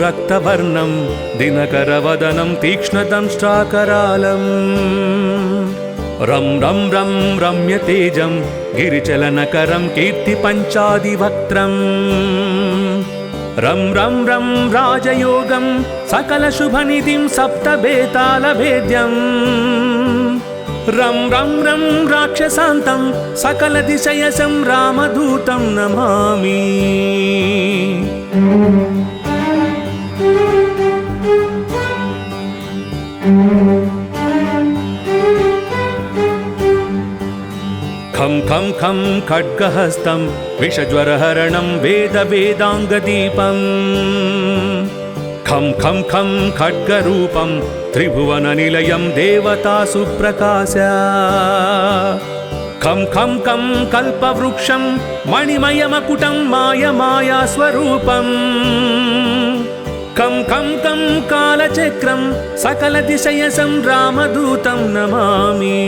रक्तवर्णं दिनकरवदनं तीक्ष्णदंष्ट्राकरालम् रं रं रं रम्यतेजं गिरिचलनकरं कीर्तिपञ्चादिवक्त्रम् रं रं रं राजयोगं सकलशुभनिधिं सप्तबेतालभेद्यम् रं रं रं राक्षसान्तं सकलदिशयसं रामदूतं नमामि। खं खं खं खड्गहस्तं विषज्वरहरणं वेदवेदाङ्गदीपम् खं खं खं खड्गरूपं त्रिभुवननिलयं देवतासु प्रकाश खं खं खं कल्पवृक्षं मणिमयमकुटं मायमायास्वरूपम् खं खं खं कालचक्रं सकलदिशयसं रामदूतं नमामि।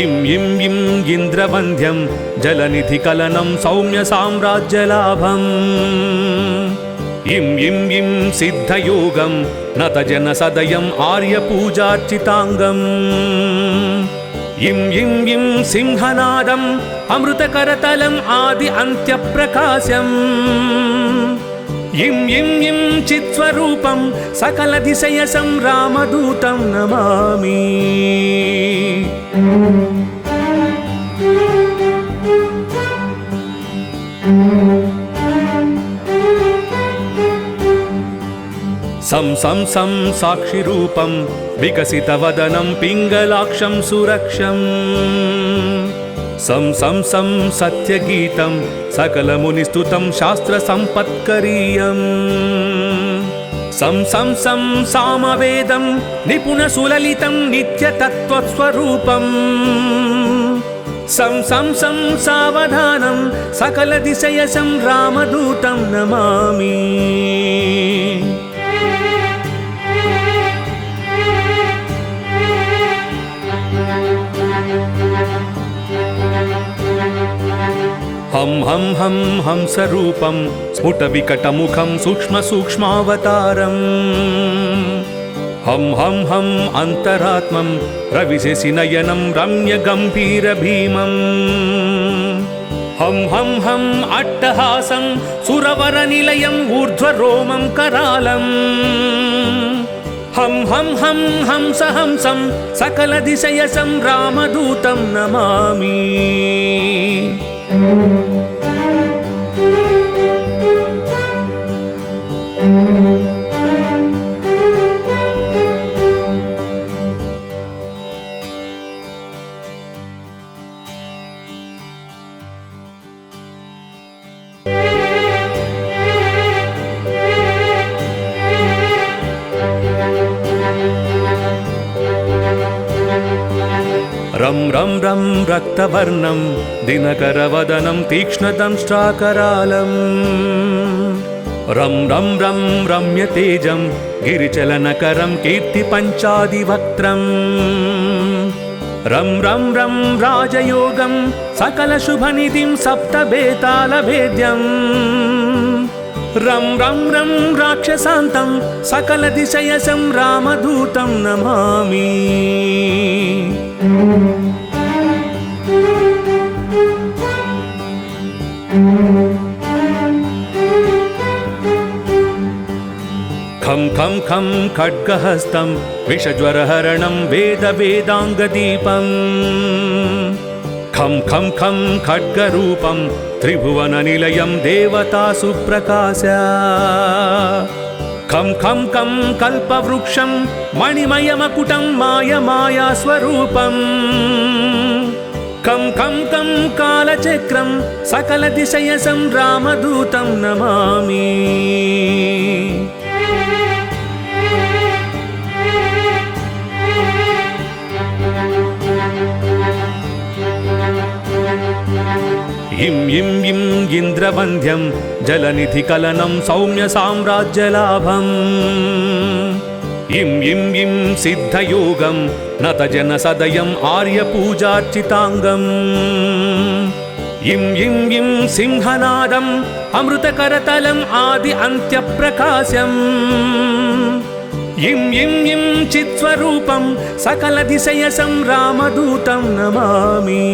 इं इं इं इन्द्रवन्द्यं जलनिधिकलनं सौम्यसाम्राज्यलाभम् इं इं इं सिद्धयोगं नतजनसदयम् आर्यपूजार्चिताङ्गम् इं इं इं सिंहनादम् अमृतकरतलम् आदि अन्त्यप्रकाशम् इं इं इं चित्स्वरूपं सकलदिशयसं रामदूतं नमामि। सं सं सं साक्षिरूपं विकसितवदनं पिङ्गलाक्षं सुरक्षम् सं सं सं सत्यगीतं सकलमुनिस्तुतं शास्त्रसम्पत्करीयम् सं सं सं सामवेदं निपुणसुललितं नित्यतत्त्वस्वरूपम् सं सं सं सावधानं सकलदिशयसं रामदूतं नमामि। हं हं हं हंसरूपं स्फुटविकटमुखं सूक्ष्मसूक्ष्मावतारम् हं हं हं अन्तरात्मं रविशशिनयनं रम्यगम्भीरभीमम् हं हं हं अट्टहासं सुरवरनिलयम् ऊर्ध्वरोमं करालम् हं हं हं हंसहंसं सकलदिशयसं रामदूतं नमामि। रं रं रं रक्तवर्णं दिनकरवदनं तीक्ष्णदंष्ट्राकरालम् रं रं रं रम्यतेजं गिरिचलनकरं कीर्तिपञ्चादिवक्त्रम् रं रं रं राजयोगं सकलशुभनिधिं सप्तबेतालभेद्यम् रं रं रं राक्षसान्तं सकलदिशयसं रामदूतं नमामि। खं खं खं खड्गहस्तं विषज्वरहरणं वेदवेदाङ्गदीपम् खं खं खं खड्गरूपं त्रिभुवननिलयं देवतासु प्रकाश खं खं खं कल्पवृक्षं मणिमयमकुटं मायमायास्वरूपम् खं खं खं कालचक्रं सकलदिशयसं रामदूतं नमामि। इं इं इं इन्द्रवन्द्यं जलनिधिकलनं सौम्यसाम्राज्यलाभम् इं इं इं सिद्धयोगं नतजनसदयम् आर्यपूजार्चिताङ्गम् इं इं इं सिंहनादम् अमृतकरतलम् आदि अन्त्यप्रकाशम् इं इं इं चित्स्वरूपं सकलदिशयसं रामदूतं नमामि।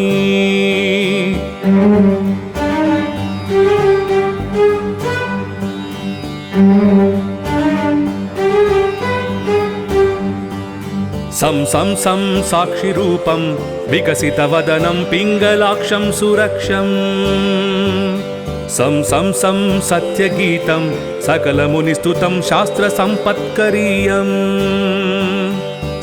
सं सं सं साक्षिरूपं विकसितवदनं पिङ्गलाक्षं सुरक्षम् सं सं सं सत्यगीतं सकलमुनिस्तुतं शास्त्रसम्पत्करीयम्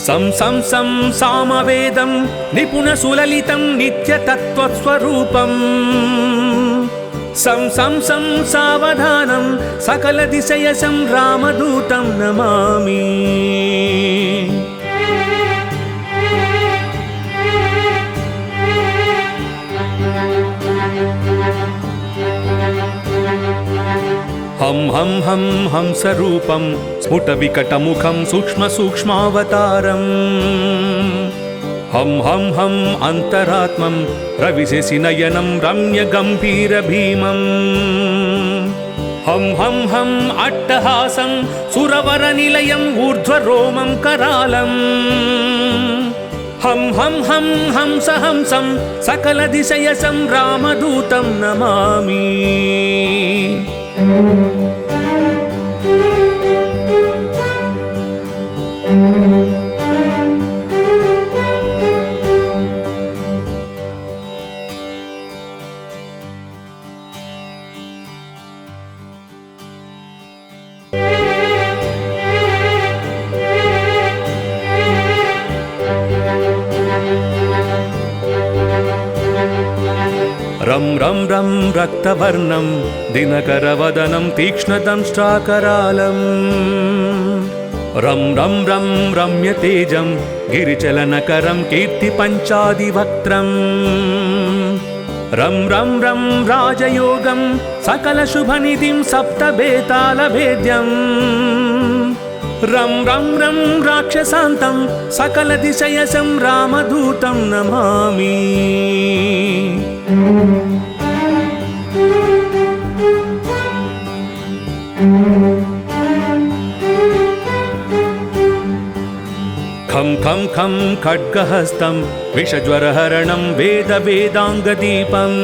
सं सं सं सामवेदं निपुणसुललितं नित्यतत्त्वस्वरूपम् सं सं सं सावधानं सकलदिशयसं रामदूतं नमामि। हं हं हं हंसरूपं स्फुटविकटमुखं सूक्ष्मसूक्ष्मावतारम् हं हं हं अन्तरात्मं रविशशिनयनं रम्यगम्भीरभीमम् हं हं हं अट्टहासं सुरवरनिलयम् ऊर्ध्वरोमं करालम् हं हं हं हंसहंसं सकलदिशयसं रामदूतं नमामि। रं रं रं रक्तवर्णं दिनकरवदनं तीक्ष्णदंष्ट्राकरालम् रं रं रं रम्यतेजं गिरिचलनकरं कीर्तिपञ्चादिवक्त्रम् रं रं रं राजयोगं सकलशुभनिधिं सप्तबेतालभेद्यम् रं रं रं राक्षसान्तं सकलदिशयसं रामदूतं नमामि। खं खं खं खड्गहस्तं विषज्वरहरणं वेदवेदाङ्गदीपम्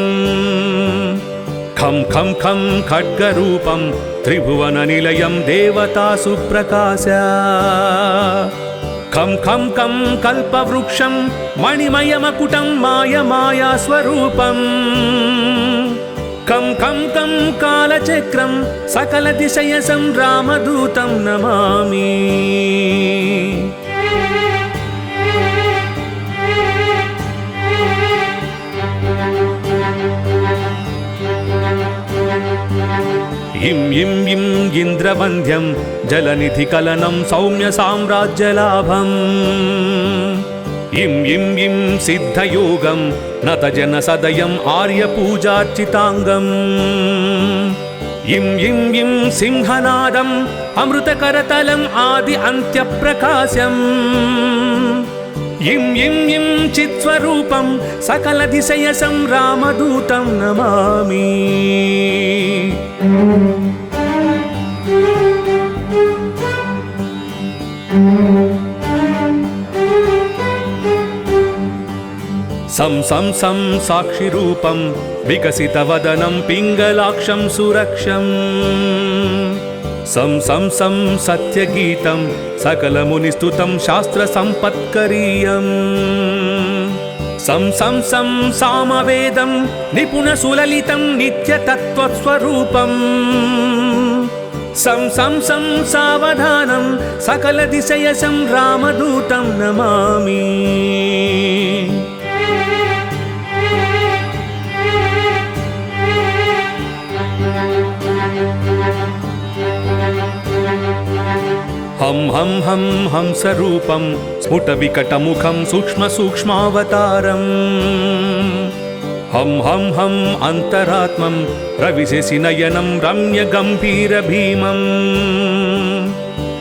खं खं खं खड्गरूपं त्रिभुवननिलयं देवतासु प्रकाश खं खं खं कल्पवृक्षं मणिमयमकुटं मायमायास्वरूपम् खं खं खं कालचक्रं सकलदिशयसं रामदूतं नमामि। इं इं इं इन्द्रवन्द्यं जलनिधिकलनं सौम्यसाम्राज्यलाभम् इं इं इं सिद्धयोगं नतजनसदयम् आर्यपूजार्चिताङ्गम् इं इं इं सिंहनादम् अमृतकरतलम् आदि अन्त्यप्रकाशम् इं इं इं चित्स्वरूपं सकलदिशयसं रामदूतं नमामि। सं सं सं साक्षिरूपं विकसितवदनं पिङ्गलाक्षं सुरक्षम् सं सं सं सत्यगीतं सकलमुनिस्तुतं शास्त्रसम्पत्करीयम् सं सं सं सामवेदं निपुणसुललितं नित्यतत्त्वस्वरूपम् सं सं सं सावधानं सकलदिशयसं रामदूतं नमामि। हं हं हं हंसरूपं स्फुटविकटमुखं सूक्ष्मसूक्ष्मावतारम् हं हं हं अन्तरात्मं रविशशिनयनं रम्यगम्भीरभीमम्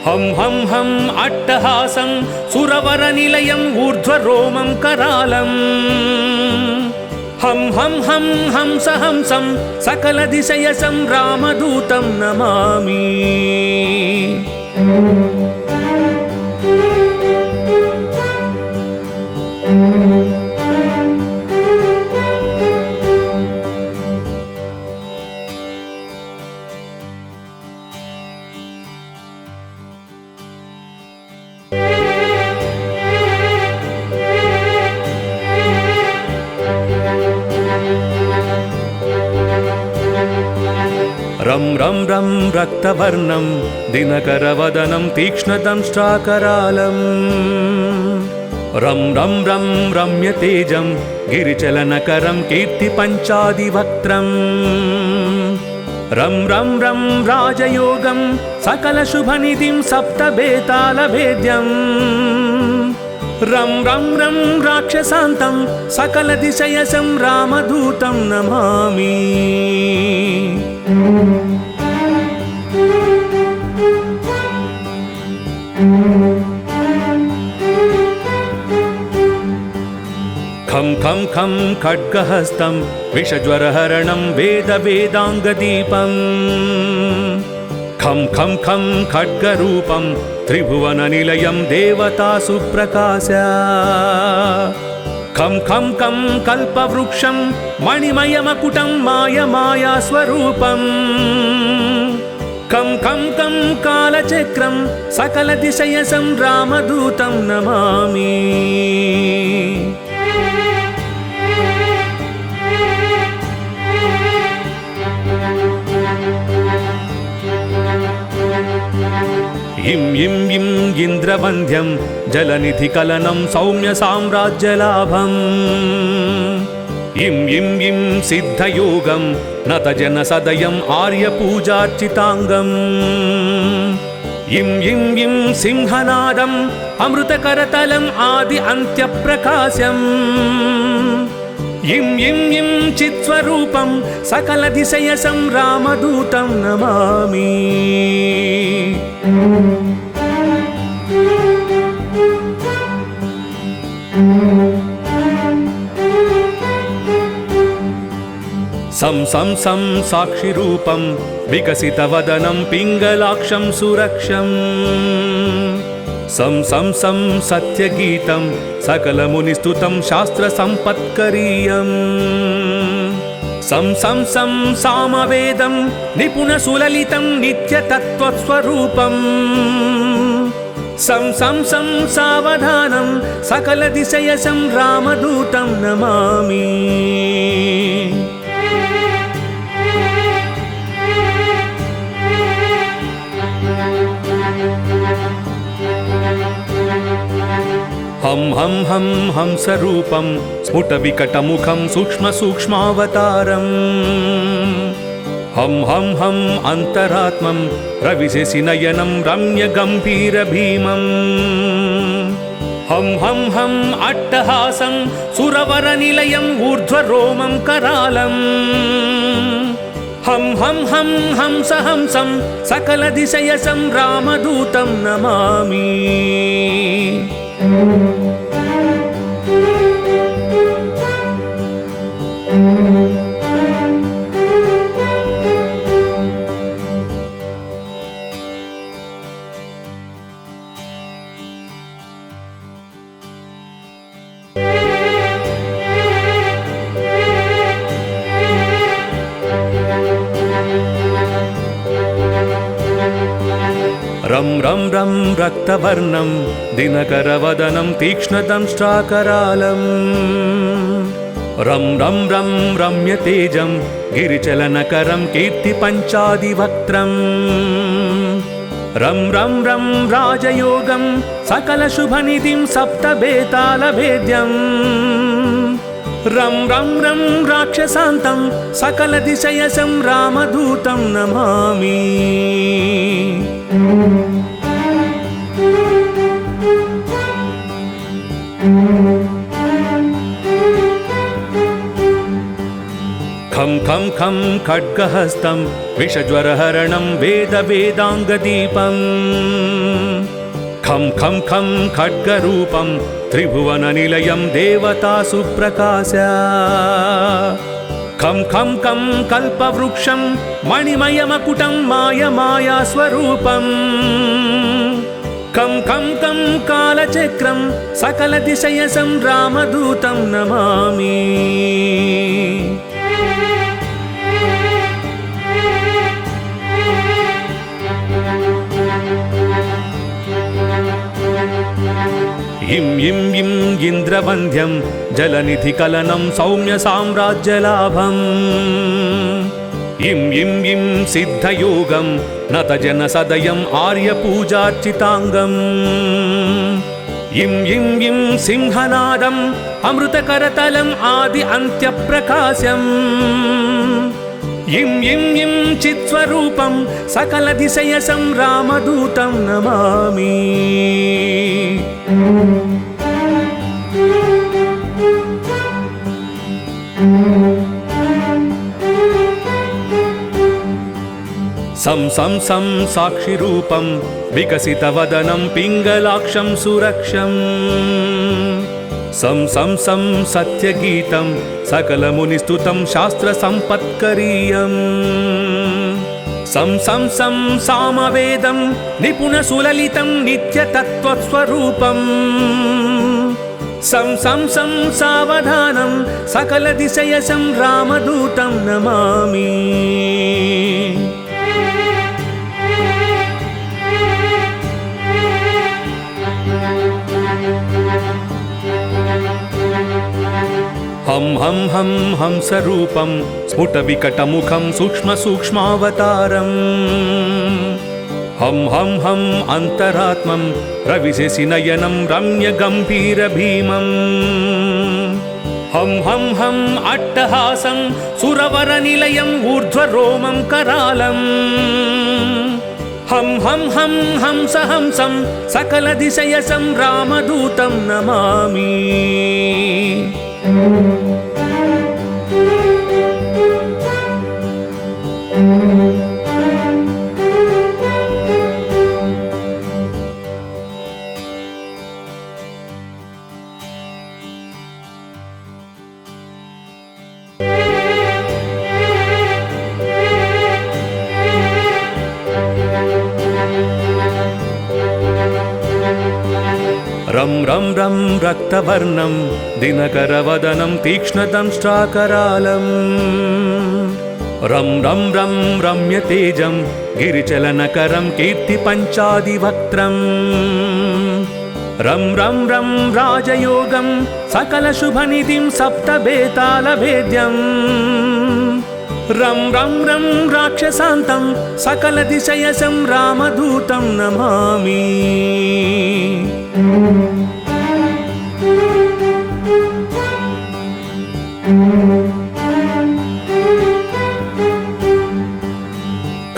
हं हं हं अट्टहासं सुरवरनिलयं ऊर्ध्वरोमं करालम् हं हं हं हंसहंसं सकलदिशयसं रामदूतं नमामि रं रं रं रक्तवर्णं दिनकरवदनं तीक्ष्णदंष्ट्राकरालम् रं रं रं रम्यतेजं गिरिचलनकरं कीर्तिपञ्चादिवक्त्रम् रं रं रं राजयोगं सकलशुभनिधिं सप्तबेतालभेद्यम् रं रं रं राक्षसान्तं सकलदिशयसं रामदूतं नमामि खं खं खं खड्गहस्तं विषज्वरहरणं वेदवेदाङ्गदीपम् खं खं खं खड्गरूपं त्रिभुवननिलयं देवतासु प्रकाश खं खं खं कल्पवृक्षं मणिमयमकुटं मायमायास्वरूपम् खं खं खं कालचक्रं सकलदिशयसं रामदूतं नमामि इं इं इं इन्द्रवन्द्यं जलनिधिकलनं सौम्यसाम्राज्यलाभम् इं इं इं सिद्धयोगं नतजनसदयम् आर्यपूजार्चिताङ्गम् इं इं इं सिंहनादम् अमृतकरतलम् आदि अन्त्यप्रकाशम् इं इं इं चित्स्वरूपं सकलदिशयसं रामदूतं नमामि सं सं सं साक्षिरूपं विकसितवदनं पिङ्गलाक्षं सुरक्षम् सं सं सं सत्यगीतं सकलमुनिस्तुतं शास्त्रसम्पत्करीयम् सं सं सं सामवेदं निपुणसुललितं नित्यतत्त्वस्वरूपम् सं सं सं सावधानं सकलदिशयसं रामदूतं नमामि हं हं हं हंसरूपं स्फुटविकटमुखं सूक्ष्मसूक्ष्मावतारम् हं हं हं अन्तरात्मं रविशशिनयनं रम्यगम्भीरभीमम् हं हं हं अट्टहासं सुरवरनिलयम् ऊर्ध्वरोमं करालम् हं हं हं हंसहंसं सकलदिशयसं रामदूतं नमामि रं रं रं रक्तवर्णं दिनकरवदनं तीक्ष्णदंष्ट्राकरालम् रं रं रं रम्यतेजं गिरिचलनकरं कीर्तिपञ्चादिवक्त्रम् रं रं रं राजयोगं सकलशुभनिधिं सप्तबेतालभेद्यम् रं रं रं राक्षसान्तं सकलदिशयसं रामदूतं नमामि खं खं खं खड्गहस्तं विषज्वरहरणं वेदवेदाङ्गदीपम् खं खं खं खड्गरूपं त्रिभुवननिलयं देवतासु प्रकाश खं खं खं कल्पवृक्षं मणिमयमकुटं मायमायास्वरूपम् खं खं खं कालचक्रं सकलदिशयसं रामदूतं नमामि इं इं इं इन्द्रवन्द्यं जलनिधिकलनं सौम्यसाम्राज्यलाभम् इं इं इं सिद्धयोगं नतजनसदयम् आर्यपूजार्चिताङ्गम् इं इं इं सिंहनादम् अमृतकरतलम् आदि अन्त्यप्रकाशम् इं इं इं चित्स्वरूपं सकलदिशयसं रामदूतं नमामि सं सं सं साक्षिरूपं विकसितवदनं पिङ्गलाक्षं सुरक्षम् सं सं सं सत्यगीतं सकलमुनिस्तुतं शास्त्रसम्पत्करीयम् सं सं सं सामवेदं निपुणसुललितं नित्यतत्त्वस्वरूपम् सं सं सं सावधानं सकलदिशयसं रामदूतं नमामि हं हं हं हंसरूपं स्फुटविकटमुखं सूक्ष्मसूक्ष्मावतारम् हं हं हं अन्तरात्मं रविशशिनयनं रम्यगम्भीरभीमम् हं हं हं अट्टहासं सुरवरनिलयम् ऊर्ध्वरोमं करालम् हं हं हं हंसहंसं सकलदिशयसं रामदूतं नमामि रं रं रं रक्तवर्णं दिनकरवदनं तीक्ष्णदंष्ट्राकरालम् रं रं रं रम्यतेजं गिरिचलनकरं कीर्तिपञ्चादिवक्त्रम् रं रं रं राजयोगं सकलशुभनिधिं सप्तबेतालभेद्यम् रं रं रं राक्षसान्तं सकलदिशयसं रामदूतं नमामि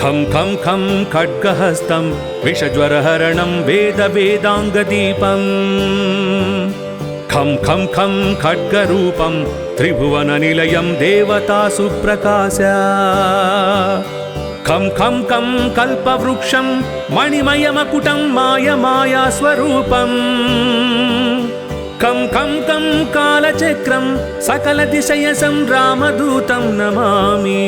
खं खं खं खड्गहस्तं विषज्वरहरणं वेदवेदाङ्गदीपम् खं खं खं खड्गरूपं त्रिभुवननिलयं देवतासु प्रकाश खं खं खं कल्पवृक्षं मणिमयमकुटं मायमायास्वरूपम् खं खं खं कालचक्रं सकलदिशयसं रामदूतं नमामि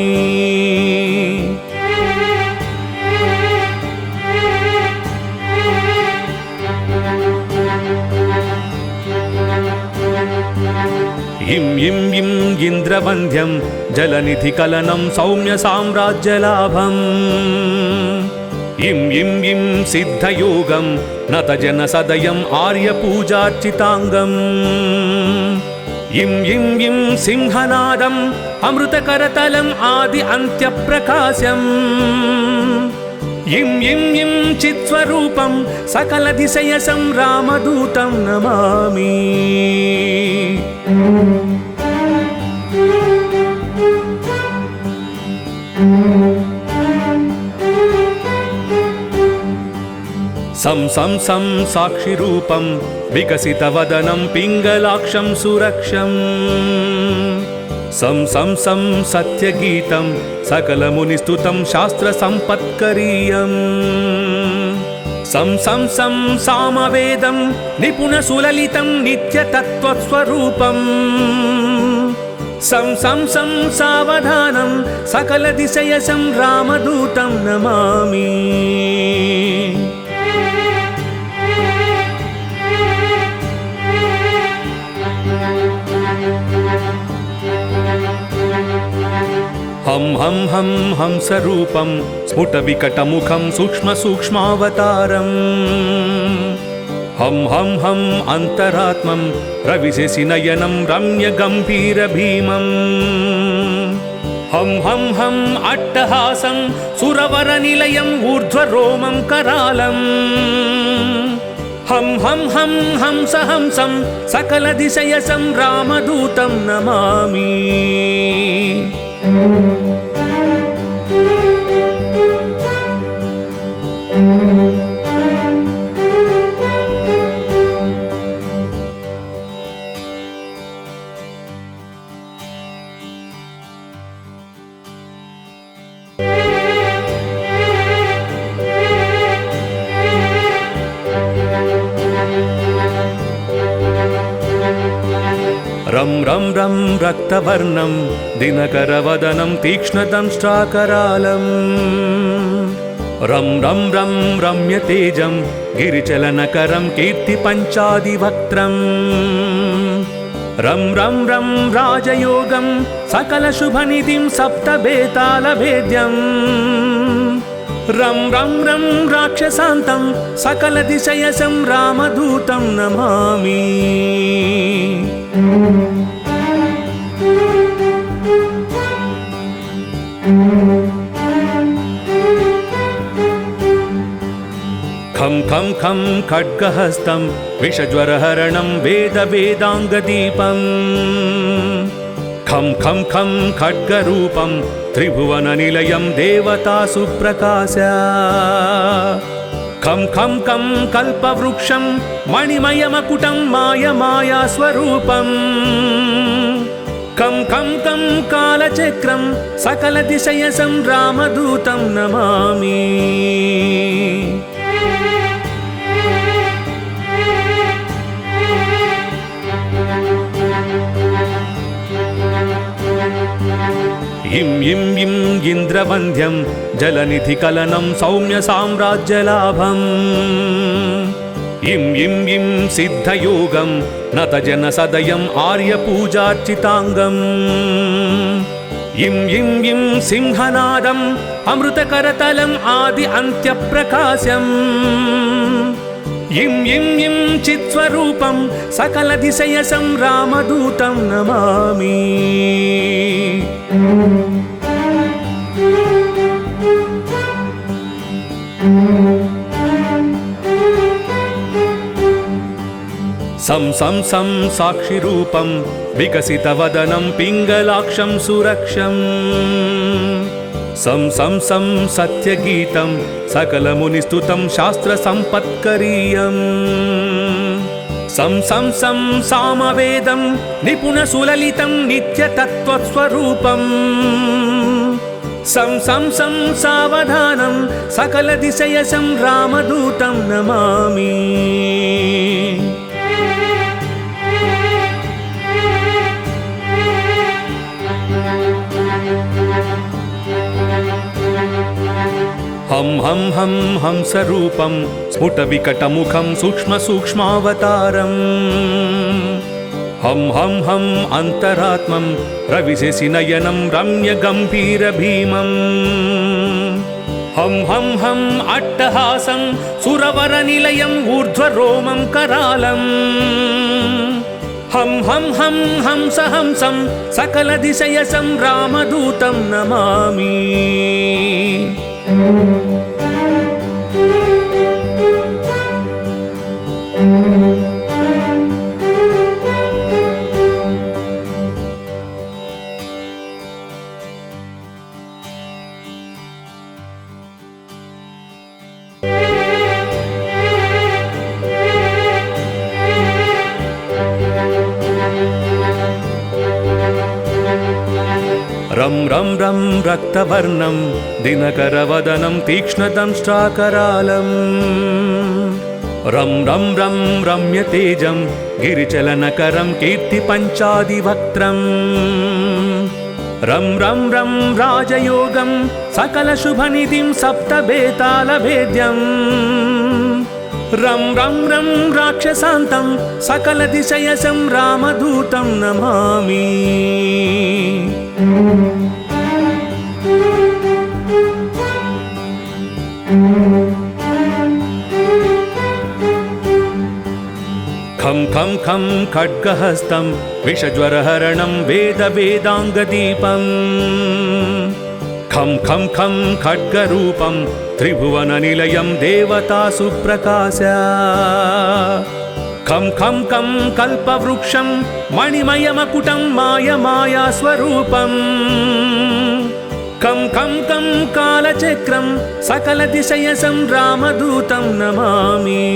इं इं इं इन्द्रवन्द्यं जलनिधिकलनं सौम्यसाम्राज्यलाभम् इं इं इं सिद्धयोगं नतजनसदयम् आर्यपूजार्चिताङ्गम् इं इं इं सिंहनादम् अमृतकरतलम् आदि अन्त्यप्रकाशम् इं इं इं चित्स्वरूपं सकलदिशयसं रामदूतं नमामि सं सं सं साक्षिरूपं विकसितवदनं पिङ्गलाक्षं सुरक्षम् सं सं सं सत्यगीतं सकलमुनिस्तुतं शास्त्रसम्पत्करीयम् सं सं सं सामवेदं निपुणसुललितं नित्यतत्त्वस्वरूपम् सं सं सं सावधानं सकलदिशयसं रामदूतं नमामि हं हं हं हंसरूपं स्फुटविकटमुखं सूक्ष्मसूक्ष्मावतारम् हं हं हं अन्तरात्मं रविशशिनयनं रम्यगम्भीरभीमम् हं हं हं अट्टहासं सुरवरनिलयम् ऊर्ध्वरोमं करालम् हं हं हं हंसहंसं सकलदिशयसं रामदूतं नमामि रं रं रं रक्तवर्णं दिनकरवदनं तीक्ष्णदंष्ट्राकरालम् रं रं रं रम्यतेजं गिरिचलनकरं कीर्तिपञ्चादिवक्त्रम् रं रं रं राजयोगं सकलशुभनिधिं सप्तबेतालभेद्यम् रं रं रं राक्षसान्तं सकलदिशयसं रामदूतं नमामि खं खं खं खड्गहस्तं विषज्वरहरणं वेदवेदाङ्गदीपम् खं खं खं खड्गरूपं त्रिभुवननिलयं देवतासु प्रकाश खं खं खं कल्पवृक्षं मणिमयमकुटं मायमायास्वरूपम् खं खं खं कालचक्रं सकलदिशयसं रामदूतं नमामि इं इं इं इन्द्रवन्द्यं जलनिधिकलनं सौम्यसाम्राज्यलाभम् इं इं इं सिद्धयोगं नतजनसदयम् आर्यपूजार्चिताङ्गम् इं इं इं सिंहनादम् अमृतकरतलम् आदि अन्त्यप्रकाशम् इं इं इं चित्स्वरूपं सकलदिशयसं रामदूतं नमामि सं सं सं साक्षिरूपं विकसितवदनं पिङ्गलाक्षं सुरक्षम् सं सं सं सत्यगीतं सकलमुनिस्तुतं शास्त्रसम्पत्करीयम् सं सं सं सामवेदं निपुणसुललितं नित्यतत्त्वस्वरूपम् सं सं सं सावधानं सकलदिशयसं रामदूतं नमामि हं हं हं हंसरूपं स्फुटविकटमुखं सूक्ष्मसूक्ष्मावतारम् हं हं हं अन्तरात्मं रविशशिनयनं रम्यगम्भीरभीमम् हं हं हं अट्टहासं सुरवरनिलयम् ऊर्ध्वरोमं करालम् हं हं हं हंसहंसं सकलदिशयसं रामदूतं नमामि रं रं रक्तवर्णं दिनकरवदनं तीक्ष्णदंष्ट्राकरालं रं रं रं रम्यतेजं गिरिचलनकरं कीर्तिपञ्चादिवक्त्रम् रं रं रं राजयोगं सकलशुभनिधिं सप्तबेतालभेद्यम् रं रं रं राक्षसान्तं सकलदिशयसं रामदूतं नमामि। खं खं खं खड्गहस्तं विषज्वरहरणं वेदवेदाङ्गदीपम् खं खं खं खड्गरूपं त्रिभुवननिलयं देवतासु प्रकाश खं खं खं कल्पवृक्षं मणिमयमकुटं मायमायास्वरूपम् खं खं खं कालचक्रं सकलदिशयसं रामदूतं नमामि।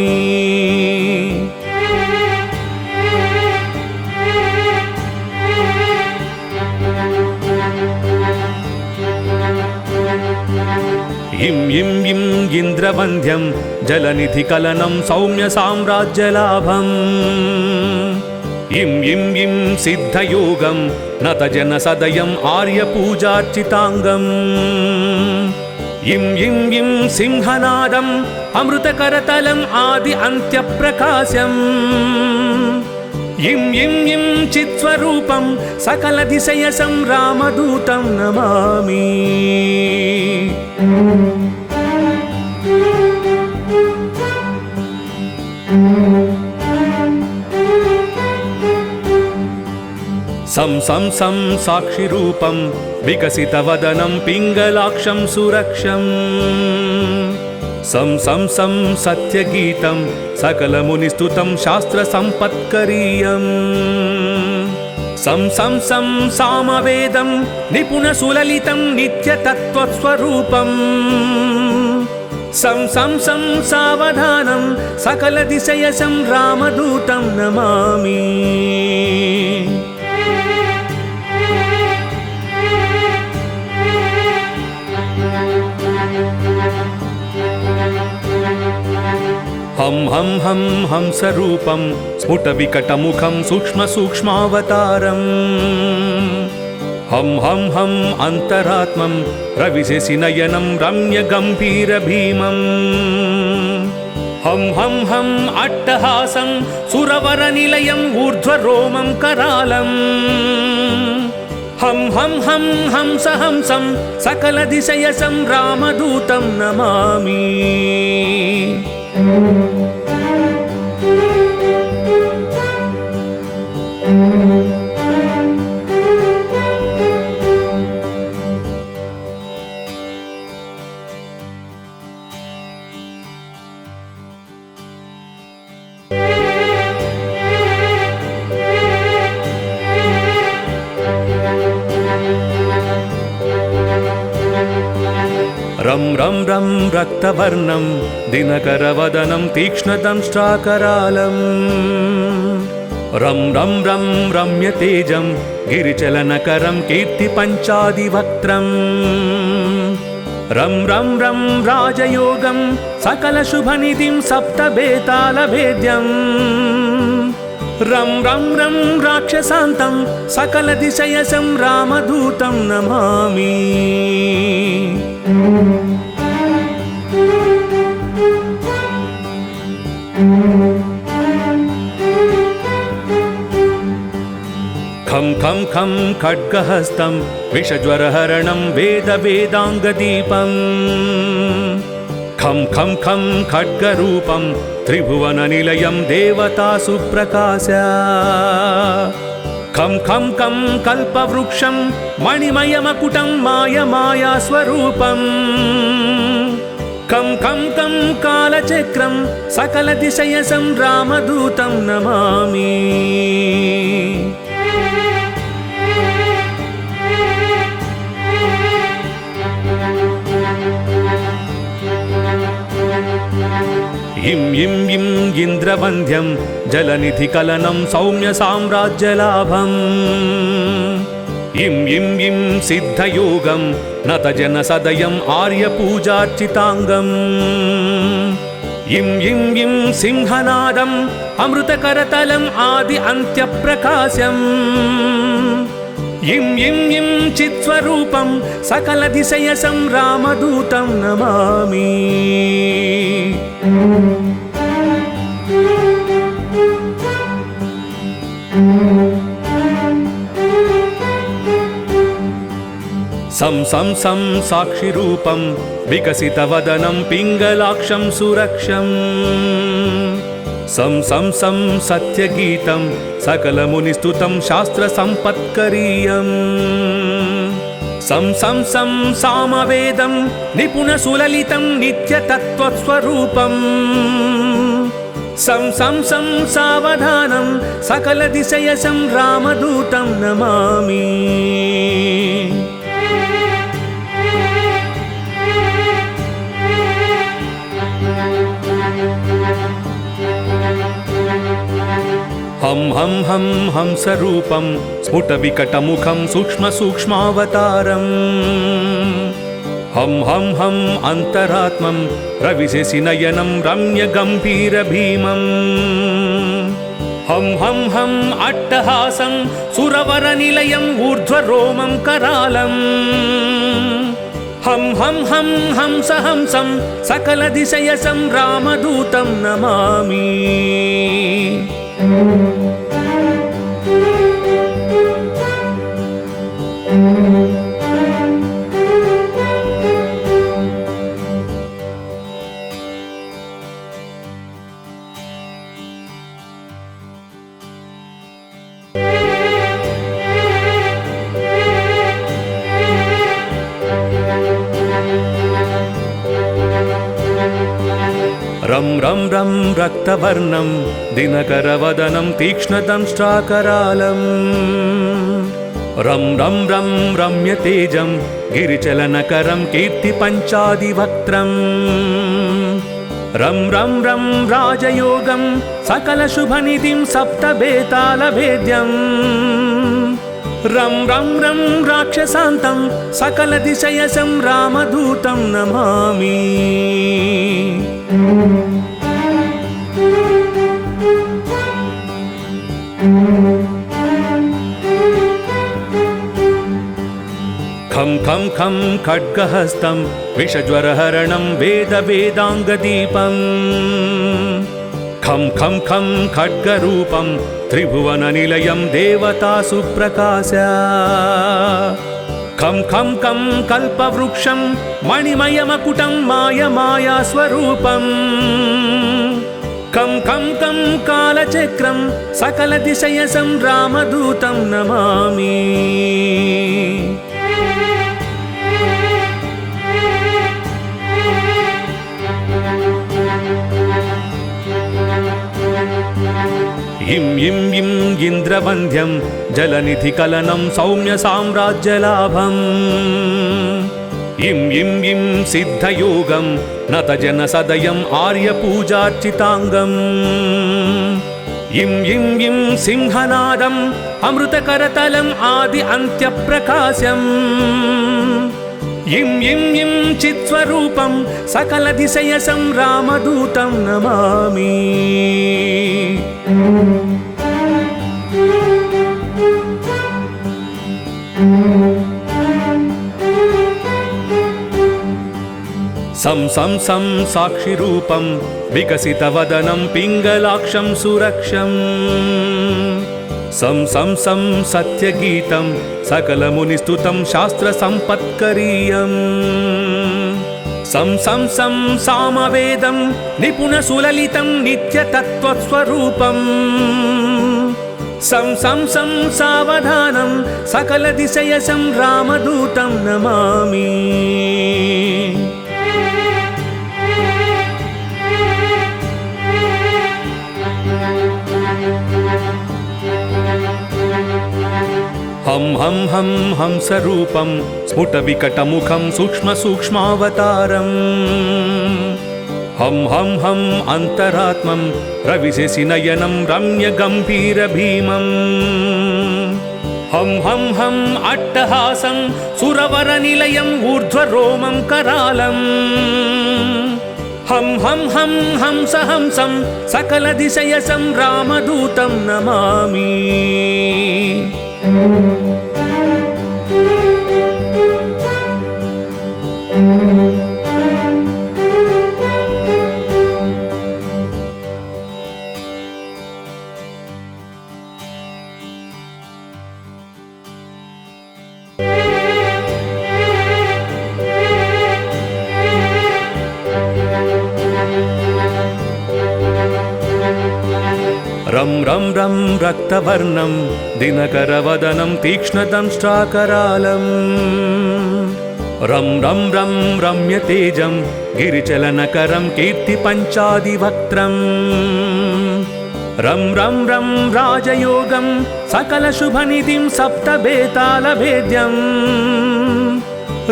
इं इं इं इन्द्रवन्द्यं जलनिधिकलनं सौम्यसाम्राज्यलाभम् इं इं इं सिद्धयोगं नतजनसदयम् आर्यपूजार्चिताङ्गम् इं इं इं सिंहनादम् अमृतकरतलम् आदि अन्त्यप्रकाशम् इं इं इं चित्स्वरूपं सकलदिशयसं रामदूतं नमामि। सं सं सं साक्षिरूपं विकसितवदनं पिङ्गलाक्षं सुरक्षम् सं सं सं सत्यगीतं सकलमुनिस्तुतं शास्त्रसम्पत्करीयम् सं सं सं सामवेदं निपुणसुललितं नित्यतत्त्वस्वरूपम् सं सं सं सावधानं सकलदिशयसं रामदूतं नमामि। हं हं हं हंसरूपं स्फुटविकटमुखं सूक्ष्मसूक्ष्मावतारम् हं हं हं अन्तरात्मं रविशशिनयनं रम्यगम्भीरभीमम् हं हं हं अट्टहासं सुरवरनिलयम् ऊर्ध्वरोमं करालम् हं हं हं हंसहंसं सकलदिशयसं रामदूतं नमामि। रं रं रं रक्तवर्णं दिनकरवदनं तीक्ष्णदंष्ट्राकरालम् रं रं रं रम्यतेजं गिरिचलनकरं कीर्तिपञ्चादिवक्त्रम् रं रं रं राजयोगं सकलशुभनिधिं सप्तबेतालभेद्यम् रं रं रं राक्षसान्तं सकलदिशयसं रामदूतं नमामि। खं खं खं खड्गहस्तं विषज्वरहरणं वेदवेदाङ्गदीपम् खं खं खं खड्गरूपं त्रिभुवननिलयं देवतासु प्रकाश खं खं खं कल्पवृक्षं मणिमयमकुटं मायमायास्वरूपम् खं खं खं कालचक्रं सकलदिशयसं रामदूतं नमामि। इं इं इं इन्द्रवन्द्यं जलनिधिकलनं सौम्यसाम्राज्यलाभम् इं इं इं सिद्धयोगं नतजनसदयम् आर्यपूजार्चिताङ्गम् इं इं इं सिंहनादम् अमृतकरतलम् आदि अन्त्यप्रकाशम् इं इं इं चित्स्वरूपं सकलदिशयसं रामदूतं नमामि। सं सं सं साक्षिरूपं विकसितवदनं पिङ्गलाक्षं सुरक्षम् सं सं सं सत्यगीतं सकलमुनिस्तुतं शास्त्रसम्पत्करीयम् सं सं सं सामवेदं निपुणसुललितं नित्यतत्त्वस्वरूपम् सं सं सं सावधानं सकलदिशयसं रामदूतं नमामि। हं हं हं हंसरूपं स्फुटविकटमुखं सूक्ष्मसूक्ष्मावतारम् हं हं हं अन्तरात्मं रविशशिनयनं रम्यगम्भीरभीमम् हं हं हं अट्टहासं सुरवरनिलयम् ऊर्ध्वरोमं करालम् हं हं हं हंस हंसं सकलदिशयसं रामदूतं नमामि। रं रं रं रक्तवर्णं दिनकरवदनं तीक्ष्णदंष्ट्राकरालम् रं रं रं रम्यतेजं गिरिचलनकरं कीर्तिपञ्चादिवक्त्रम् रं रं रं राजयोगं सकलशुभनिधिं सप्तबेतालभेद्यम् रं रं रं राक्षसान्तं सकलदिशयसं रामदूतं नमामि। खं खं खं खड्गहस्तं विषज्वरहरणं वेदवेदाङ्गदीपम् खं खं खं खड्गरूपं त्रिभुवननिलयं देवतासु प्रकाश खं खं खं कल्पवृक्षं मणिमयमकुटं मायमायास्वरूपम् खं खं खं कालचक्रं सकलदिशयसं रामदूतं नमामि। इं इं इं इन्द्रवन्द्यं जलनिधिकलनं सौम्यसाम्राज्यलाभम् इं इं इं सिद्धयोगं नतजनसदयम् आर्यपूजार्चिताङ्गम् इं इं इं सिंहनादम् अमृतकरतलम् आदि अन्त्यप्रकाशम् इं इं इं चित्स्वरूपं सकलदिशयसं रामदूतं नमामि। सं सं सं साक्षिरूपं विकसितवदनं पिङ्गलाक्षं सुरक्षम् सं सं सं सत्यगीतं सकलमुनिस्तुतं शास्त्रसम्पत्करीयम् सं सं सं सामवेदं निपुणसुललितं नित्यतत्त्वस्वरूपम् सं सं सं सावधानं सकलदिशयसं रामदूतं नमामि। हं हं हं हंसरूपं स्फुटविकटमुखं सूक्ष्मसूक्ष्मावतारम् हं हं हं अन्तरात्मं रविशशिनयनं रम्यगम्भीरभीमम् हं हं हं अट्टहासं सुरवरनिलयं ऊर्ध्वरोमं करालम् हं हं हं हंसहंसं सकलदिशयसं रामदूतं नमामि रं रं रं रक्तवर्णं दिनकरवदनं तीक्ष्णदंष्ट्राकरालम् रं रं रं रम्यतेजं गिरिचलनकरं कीर्तिपञ्चादिवक्त्रम् रं रं रं राजयोगं सकलशुभनिधिं सप्तबेतालभेद्यम्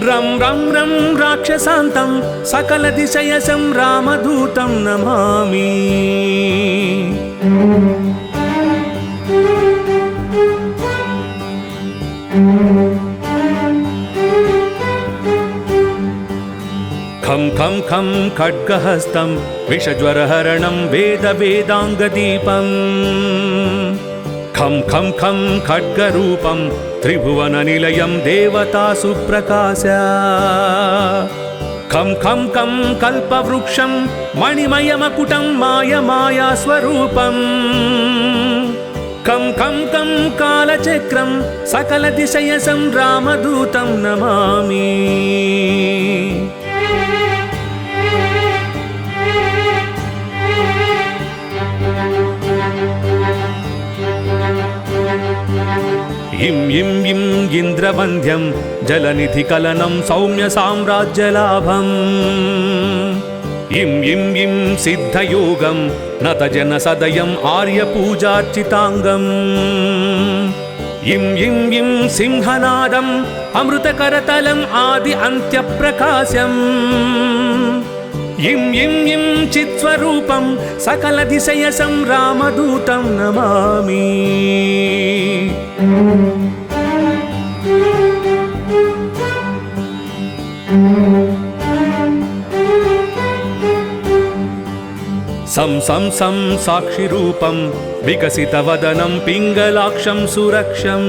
रं रं रं राक्षसान्तं सकलदिशयसं रामदूतं नमामि खं खं खं खड्गहस्तं विषज्वरहरणं वेदवेदाङ्गदीपम् खं खं खं खड्गरूपं त्रिभुवननिलयं देवतासु प्रकाश खं खं खं कल्पवृक्षं मणिमयमकुटं मायमायास्वरूपम् खं खं खं कालचक्रं सकलदिशयसं रामदूतं नमामि इं इं इं इन्द्रवन्द्यं जलनिधिकलनं सौम्यसाम्राज्यलाभम् इं इं इं सिद्धयोगं नतजनसदयम् आर्यपूजार्चिताङ्गम् इं इं इं सिंहनादम् अमृतकरतलम् आदि अन्त्यप्रकाशम् इं इं इं चित्स्वरूपं सकलदिशयसं रामदूतं नमामि सं सं सं साक्षिरूपं विकसितवदनं पिङ्गलाक्षं सुरक्षम्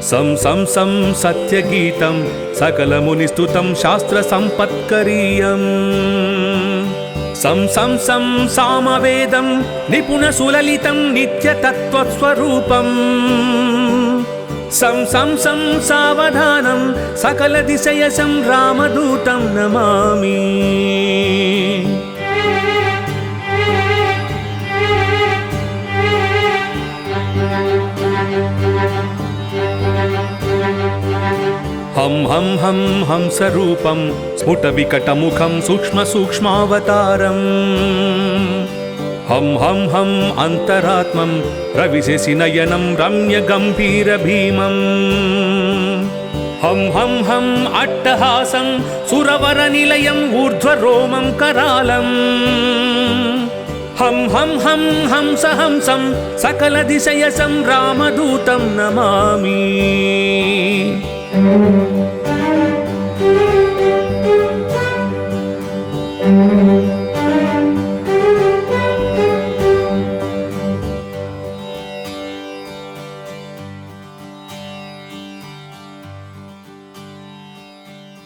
सं सं सं सत्यगीतं सकलमुनिस्तुतं शास्त्रसम्पत्करीयम् सं सं सं सामवेदं निपुणसुललितं नित्यतत्त्वस्वरूपम् सं सं सं सावधानं सकलदिशयसं रामदूतं नमामि हं हं हं हंसरूपं स्फुटविकटमुखं सूक्ष्मसूक्ष्मावतारम् हं हं हं अन्तरात्मं रविशशिनयनं रम्यगम्भीरभीमम् हं हं हं अट्टहासं सुरवरनिलयं ऊर्ध्वरोमं करालम् हं हं हं हंसहंसं सकलदिशयसं रामदूतं नमामि